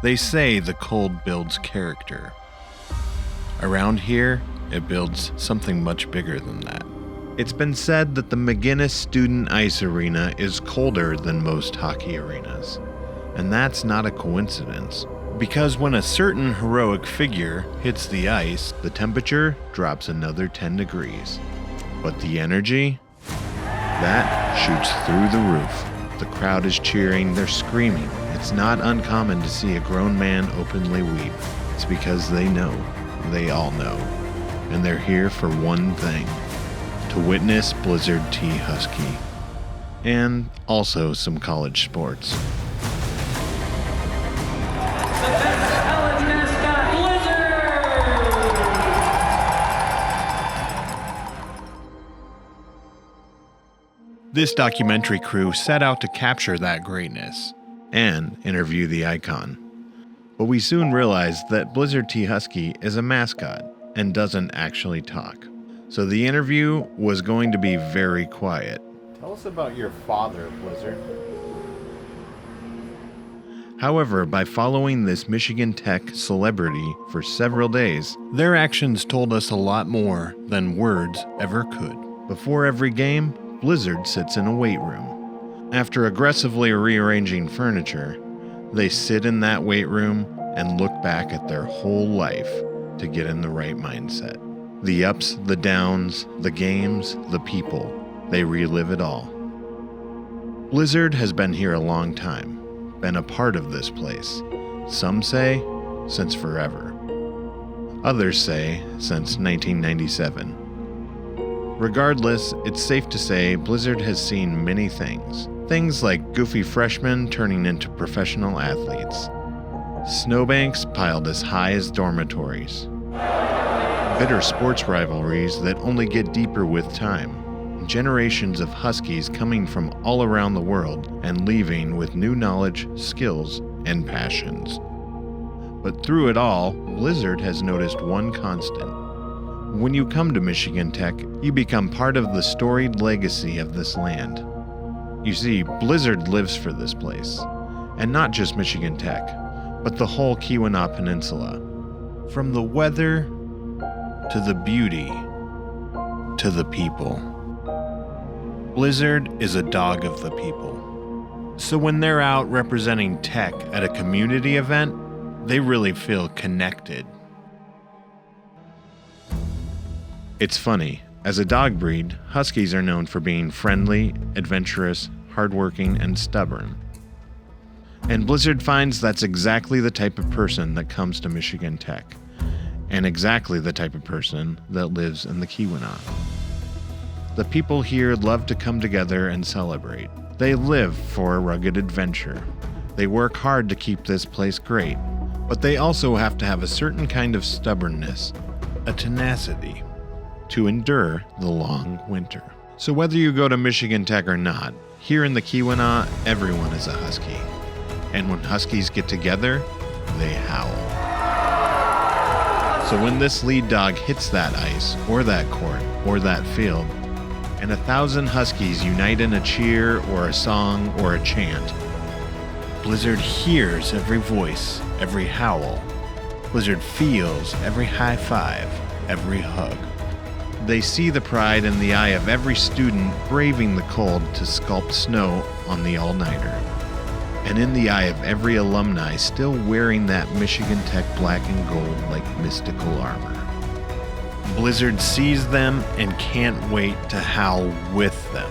They say the cold builds character. Around here, it builds something much bigger than that. It's been said that the MacInnes Student Ice Arena is colder than most hockey arenas. And that's not a coincidence, because when a certain heroic figure hits the ice, the temperature drops another 10 degrees. But the energy? That shoots through the roof. The crowd is cheering, they're screaming. It's not uncommon to see a grown man openly weep. It's because they know. They all know. And they're here for one thing: to witness Blizzard T. Husky. And also some college sports. The best alum mascot, Blizzard! This documentary crew set out to capture that greatness and interview the icon. But we soon realized that Blizzard T. Husky is a mascot and doesn't actually talk. So the interview was going to be very quiet. Tell us about your father, Blizzard. However, by following this Michigan Tech celebrity for several days, their actions told us a lot more than words ever could. Before every game, Blizzard sits in a weight room. After aggressively rearranging furniture, they sit in that weight room and look back at their whole life to get in the right mindset. The ups, the downs, the games, the people, they relive it all. Blizzard has been here a long time, been a part of this place. Some say since forever. Others say since 1997. Regardless, it's safe to say Blizzard has seen many things. Things like goofy freshmen turning into professional athletes, snowbanks piled as high as dormitories, bitter sports rivalries that only get deeper with time, generations of Huskies coming from all around the world and leaving with new knowledge, skills, and passions. But through it all, Blizzard has noticed one constant. When you come to Michigan Tech, you become part of the storied legacy of this land. You see, Blizzard lives for this place, and not just Michigan Tech, but the whole Keweenaw Peninsula. From the weather, to the beauty, to the people. Blizzard is a dog of the people. So when they're out representing tech at a community event, they really feel connected. It's funny, as a dog breed, Huskies are known for being friendly, adventurous, hardworking, and stubborn. And Blizzard finds that's exactly the type of person that comes to Michigan Tech, and exactly the type of person that lives in the Keweenaw. The people here love to come together and celebrate. They live for a rugged adventure. They work hard to keep this place great, but they also have to have a certain kind of stubbornness, a tenacity, to endure the long winter. So whether you go to Michigan Tech or not, here in the Keweenaw, everyone is a Husky. And when Huskies get together, they howl. So when this lead dog hits that ice, or that court, or that field, and 1,000 Huskies unite in a cheer, or a song, or a chant, Blizzard hears every voice, every howl. Blizzard feels every high five, every hug. They see the pride in the eye of every student braving the cold to sculpt snow on the all-nighter. And in the eye of every alumni still wearing that Michigan Tech black and gold like mystical armor. Blizzard sees them and can't wait to howl with them.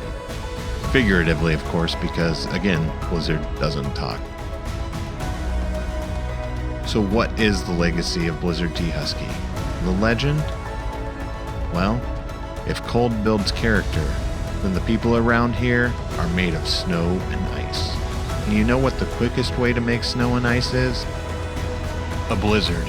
Figuratively, of course, because, again, Blizzard doesn't talk. So what is the legacy of Blizzard T. Husky? The legend? Well, if cold builds character, then the people around here are made of snow and ice. And you know what the quickest way to make snow and ice is? A blizzard.